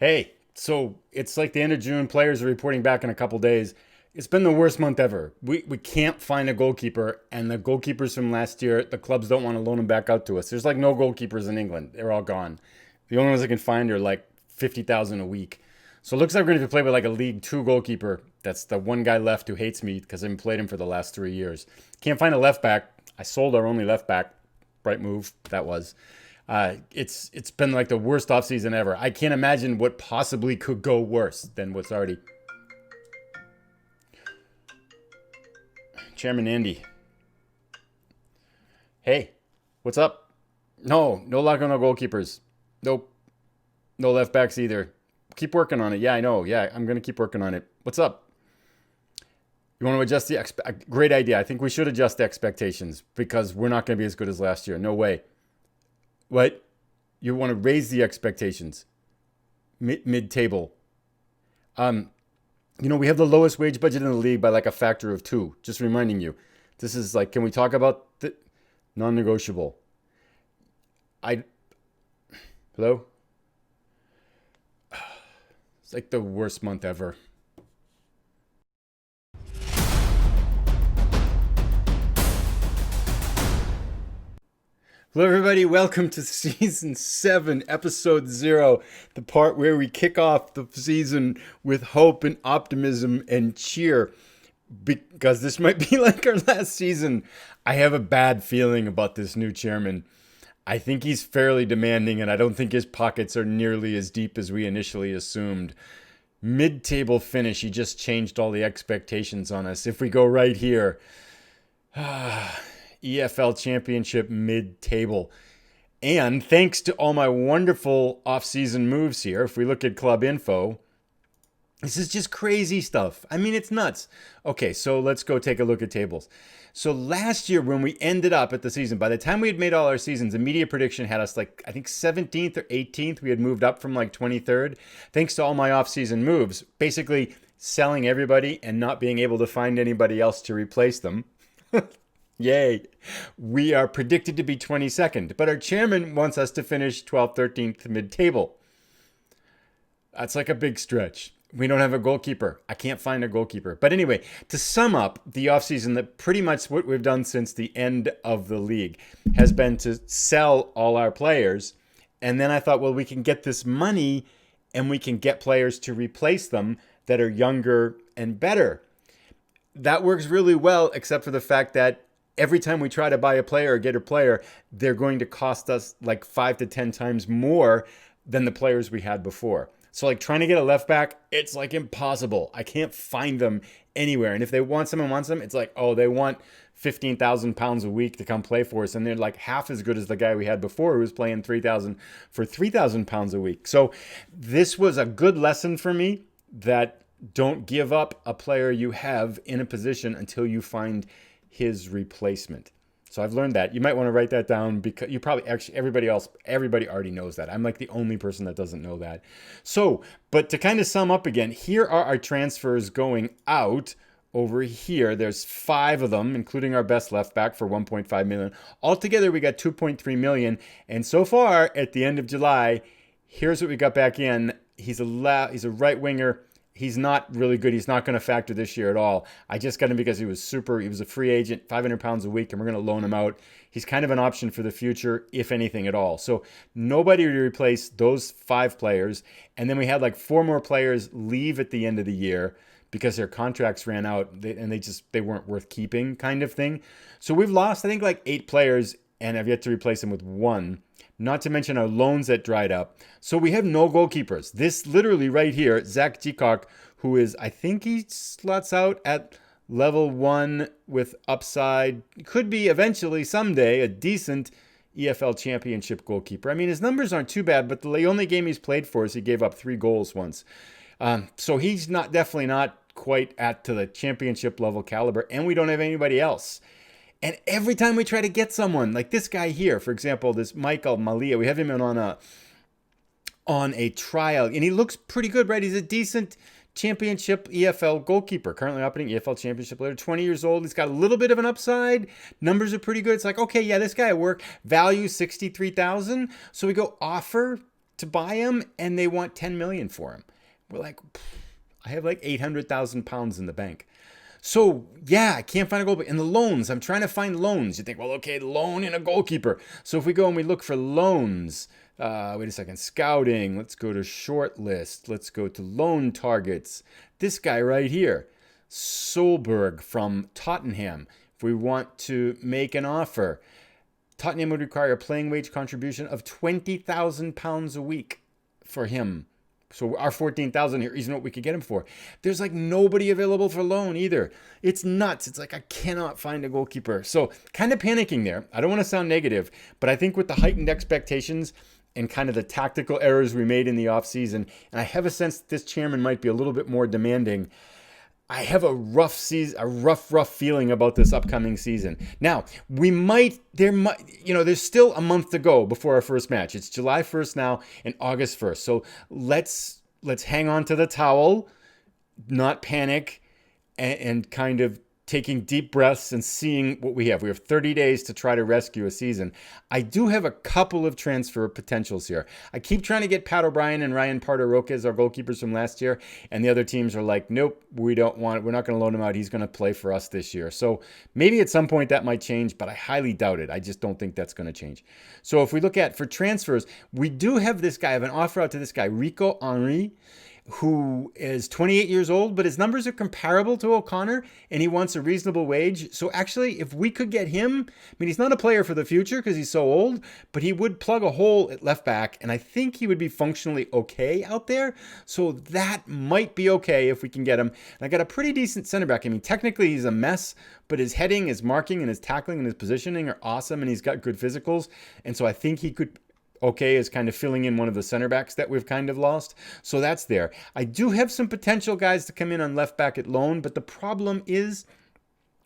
Hey, so it's like the end of June. Players are reporting back in a couple days. It's been the worst month ever. We can't find a goalkeeper, and the goalkeepers from last year, the clubs don't want to loan them back out to us. There's like no goalkeepers in England. They're all gone. The only ones I can find are like 50,000 a week. So it looks like we're going to play with like a League Two goalkeeper. That's the one guy left who hates me because I haven't played him for the last 3 years. Can't find a left back. I sold our only left back. Right move, that was. It's been like the worst offseason ever. I can't imagine what possibly could go worse than what's already. Chairman Andy. Hey, what's up? No luck on no goalkeepers. Nope. No left backs either. Keep working on it. Yeah, I know. Yeah, I'm going to keep working on it. What's up? You want to adjust great idea. I think we should adjust the expectations because we're not going to be as good as last year. No way. What? You want to raise the expectations? Mid-table. We have the lowest wage budget in the league by like a factor of 2. Just reminding you. This is like, can we talk about the non-negotiable? Hello? It's like the worst month ever. Hello, everybody. Welcome to Season 7, Episode 0, the part where we kick off the season with hope and optimism and cheer, because this might be like our last season. I have a bad feeling about this new chairman. I think he's fairly demanding, and I don't think his pockets are nearly as deep as we initially assumed. Mid-table finish, he just changed all the expectations on us. If we go right here... EFL Championship mid-table. And thanks to all my wonderful off-season moves here, if we look at club info, this is just crazy stuff. I mean, it's nuts. Okay, so let's go take a look at tables. So last year when we ended up at the season, by the time we had made all our seasons, the media prediction had us like, I think 17th or 18th. We had moved up from like 23rd. Thanks to all my off-season moves, basically selling everybody and not being able to find anybody else to replace them. Yay. We are predicted to be 22nd, but our chairman wants us to finish 12th, 13th mid-table. That's like a big stretch. We don't have a goalkeeper. I can't find a goalkeeper. But anyway, to sum up the offseason, that pretty much what we've done since the end of the league has been to sell all our players. And then I thought, well, we can get this money and we can get players to replace them that are younger and better. That works really well, except for the fact that every time we try to buy a player or get a player, they're going to cost us like 5 to 10 times more than the players we had before. So like trying to get a left back, it's like impossible. I can't find them anywhere. And if they want someone wants them, it's like, oh, they want 15,000 pounds a week to come play for us. And they're like half as good as the guy we had before who was playing 3,000 for 3,000 pounds a week. So this was a good lesson for me that don't give up a player you have in a position until you find his replacement. So I've learned that. You might want to write that down because you probably actually everybody already knows that. I'm like the only person that doesn't know that. So, but to kind of sum up again, here are our transfers going out. Over here, there's 5 of them, including our best left back for 1.5 million. Altogether, we got 2.3 million. And so far, at the end of July, here's what we got back in. He's a right winger. He's not really good. He's not going to factor this year at all. I just got him because he was a free agent, 500 pounds a week, and we're going to loan him out. He's kind of an option for the future, if anything at all. So nobody to replace those 5 players. And then we had like 4 more players leave at the end of the year because their contracts ran out and they weren't worth keeping kind of thing. So we've lost, I think, like 8 players and I've yet to replace them with 1. Not to mention our loans that dried up. So we have no goalkeepers. This literally right here, Zach Gcock, who is, I think he slots out at level 1 with upside. Could be eventually, someday, a decent EFL Championship goalkeeper. I mean, his numbers aren't too bad, but the only game he's played for is he gave up 3 goals once. So he's definitely not quite at to the championship level caliber, and we don't have anybody else. And every time we try to get someone, like this guy here, for example, this Michael Malia, we have him on a trial, and he looks pretty good, right? He's a decent championship EFL goalkeeper, currently operating EFL Championship later, 20 years old. He's got a little bit of an upside. Numbers are pretty good. It's like, okay, yeah, this guy at work, value 63,000. So we go offer to buy him, and they want 10 million for him. We're like, I have like 800,000 pounds in the bank. So, yeah, I can't find a goalkeeper. And the loans, I'm trying to find loans. You think, well, okay, loan in a goalkeeper. So if we go and we look for loans, wait a second, scouting, let's go to short list. Let's go to loan targets. This guy right here, Solberg from Tottenham. If we want to make an offer, Tottenham would require a playing wage contribution of £20,000 a week for him. So our 14,000 here isn't what we could get him for. There's like nobody available for loan either. It's nuts. It's like I cannot find a goalkeeper. So kind of panicking there. I don't want to sound negative, but I think with the heightened expectations and kind of the tactical errors we made in the offseason, and I have a sense that this chairman might be a little bit more demanding. I have a rough feeling about this upcoming season. Now, there's still a month to go before our first match. It's July 1st now and August 1st. So let's hang on to the towel, not panic, and kind of taking deep breaths and seeing what we have. We have 30 days to try to rescue a season. I do have a couple of transfer potentials here. I keep trying to get Pat O'Brien and Ryan Parter-Roque as our goalkeepers from last year, and the other teams are like, nope, we don't want it. We're not going to loan him out. He's going to play for us this year. So maybe at some point that might change, but I highly doubt it. I just don't think that's going to change. So if we look at for transfers, we do have this guy. I have an offer out to this guy, Rico Henry, who is 28 years old, but his numbers are comparable to O'Connor, and he wants a reasonable wage. So actually, if we could get him, I mean, he's not a player for the future because he's so old, but he would plug a hole at left back, and I think he would be functionally okay out there. So that might be okay if we can get him. And I got a pretty decent center back. I mean, technically he's a mess, but his heading, his marking, and his tackling and his positioning are awesome, and he's got good physicals. And so I think he could okay is kind of filling in one of the center backs that we've kind of lost. So that's there. I do have some potential guys to come in on left back at loan, but the problem is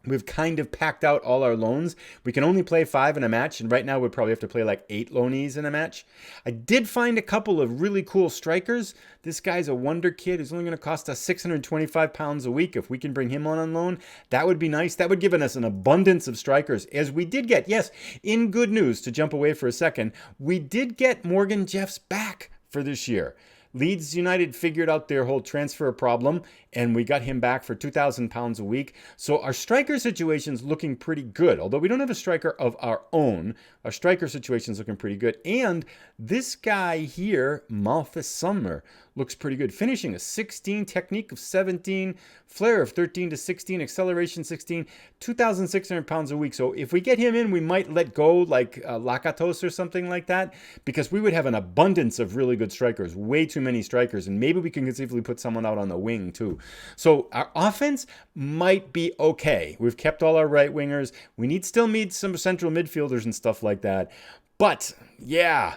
we've kind of packed out all our loans. We can only play 5 in a match, and right now we'd probably have to play like 8 loanees in a match. I did find a couple of really cool strikers. This guy's a wonder kid who's only going to cost us £625 a week. If we can bring him on loan, that would be nice. That would give us an abundance of strikers, as we did get. Yes, in good news, to jump away for a second, we did get Morgan Jeffs back for this year. Leeds United figured out their whole transfer problem, and we got him back for £2,000 a week. So our striker situation's looking pretty good. Although we don't have a striker of our own, our striker situation's looking pretty good. And this guy here, Malthus Sumner, looks pretty good. Finishing a 16, technique of 17, flair of 13 to 16, acceleration 16, £2,600 a week. So if we get him in, we might let go like Lakatos or something like that, because we would have an abundance of really good strikers, way too many strikers, and maybe we can conceivably put someone out on the wing too. So our offense might be okay. We've kept all our right wingers. We still need some central midfielders and stuff like that. But yeah,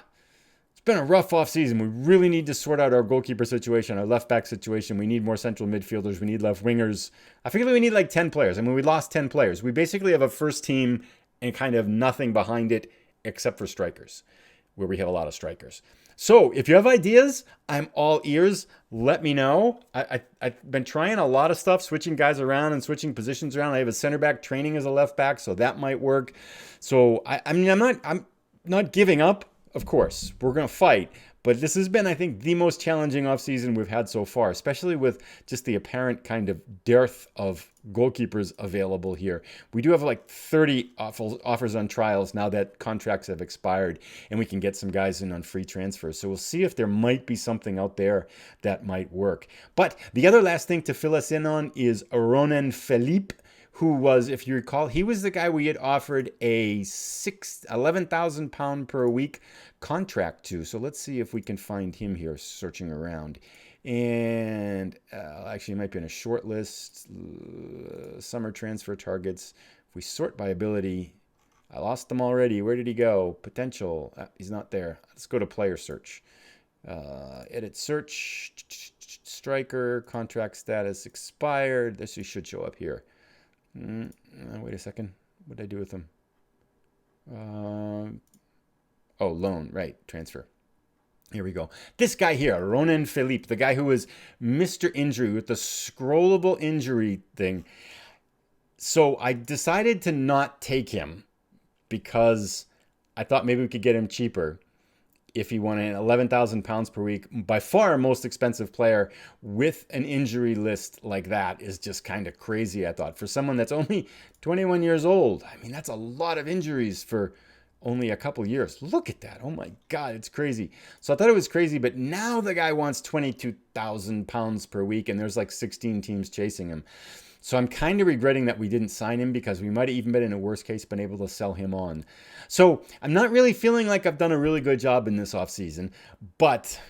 it's been a rough offseason. We really need to sort out our goalkeeper situation, our left back situation. We need more central midfielders. We need left wingers. I feel like we need like 10 players. I mean, we lost 10 players. We basically have a first team and kind of nothing behind it except for strikers, where we have a lot of strikers. So if you have ideas, I'm all ears. Let me know. I've been trying a lot of stuff, switching guys around and switching positions around. I have a center back training as a left back, so that might work. So I'm not giving up. Of course, we're going to fight. But this has been, I think, the most challenging offseason we've had so far, especially with just the apparent kind of dearth of goalkeepers available here. We do have like 30 offers on trials now that contracts have expired, and we can get some guys in on free transfers. So we'll see if there might be something out there that might work. But the other last thing to fill us in on is Ronen Philippe, who was, if you recall, he was the guy we had offered a £11,000 per week contract to. So let's see if we can find him here searching around. And actually, it might be in a short list. Summer transfer targets. If we sort by ability, I lost them already. Where did he go? Potential. He's not there. Let's go to player search. Edit search. Striker. Contract status expired. This should show up here. Wait a second. What did I do with them? Loan. Right. Transfer. Here we go. This guy here, Ronen Philippe, the guy who was Mr. Injury with the scrollable injury thing. So I decided to not take him because I thought maybe we could get him cheaper. if he wanted £11,000 per week. By far most expensive player with an injury list like that is just kind of crazy, I thought. For someone that's only 21 years old, I mean, that's a lot of injuries for only a couple years. Look at that. Oh my God, it's crazy. So I thought it was crazy, but now the guy wants £22,000 per week and there's like 16 teams chasing him. So I'm kind of regretting that we didn't sign him because we might have even been in a worst case been able to sell him on. So I'm not really feeling like I've done a really good job in this offseason, but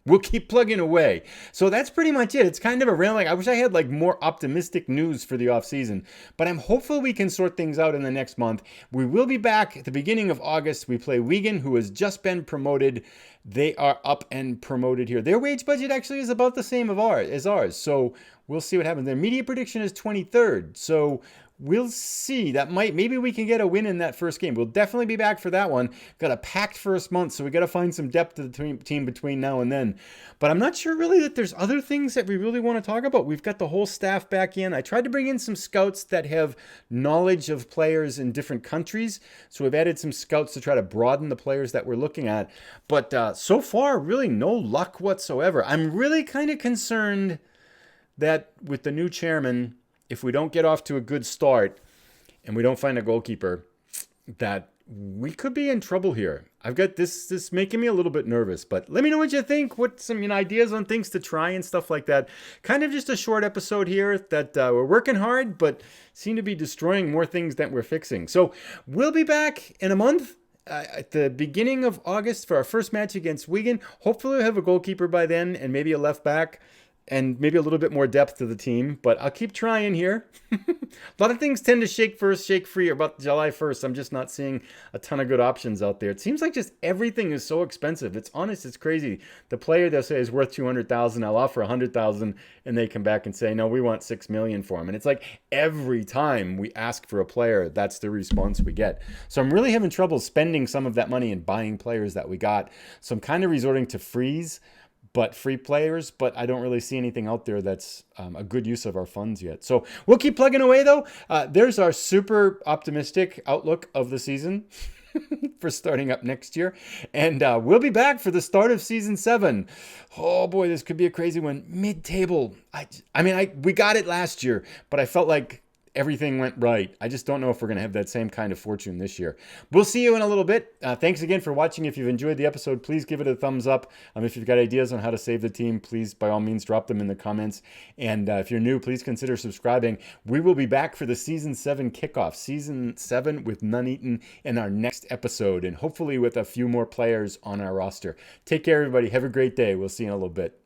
we'll keep plugging away. So that's pretty much it. It's kind of a rambling. I wish I had like more optimistic news for the offseason, but I'm hopeful we can sort things out in the next month. We will be back at the beginning of August. We play Wigan, who has just been promoted. They are up and promoted here. Their wage budget actually is about the same as ours. So we'll see what happens. Their media prediction is 23rd. So we'll see. Maybe we can get a win in that first game. We'll definitely be back for that one. Got a packed first month, so we got to find some depth to the team between now and then. But I'm not sure really that there's other things that we really want to talk about. We've got the whole staff back in. I tried to bring in some scouts that have knowledge of players in different countries. So we've added some scouts to try to broaden the players that we're looking at. But so far, really no luck whatsoever. I'm really kind of concerned that with the new chairman, if we don't get off to a good start and we don't find a goalkeeper, that we could be in trouble here. I've got this making me a little bit nervous, but let me know what you think. What some ideas on things to try and stuff like that. Kind of just a short episode here that we're working hard, but seem to be destroying more things than we're fixing. So we'll be back in a month. At the beginning of August for our first match against Wigan. Hopefully we'll have a goalkeeper by then and maybe a left back. And maybe a little bit more depth to the team, but I'll keep trying here. A lot of things tend to shake first, shake free about July 1st. I'm just not seeing a ton of good options out there. It seems like just everything is so expensive. It's honest, it's crazy. The player they'll say is worth $200,000. I'll offer $100,000, and they come back and say, no, we want $6 million for him. And it's like every time we ask for a player, that's the response we get. So I'm really having trouble spending some of that money and buying players that we got. So I'm kind of resorting to free players, but I don't really see anything out there that's a good use of our funds yet. So we'll keep plugging away, though. There's our super optimistic outlook of the season for starting up next year. And we'll be back for the start of season 7. Oh, boy, this could be a crazy one. Mid-table. We got it last year, but I felt like everything went right. I just don't know if we're going to have that same kind of fortune this year. We'll see you in a little bit. Thanks again for watching. If you've enjoyed the episode, please give it a thumbs up. If you've got ideas on how to save the team, please, by all means, drop them in the comments. And if you're new, please consider subscribing. We will be back for the Season 7 kickoff. Season 7 with Nuneaton in our next episode, and hopefully with a few more players on our roster. Take care, everybody. Have a great day. We'll see you in a little bit.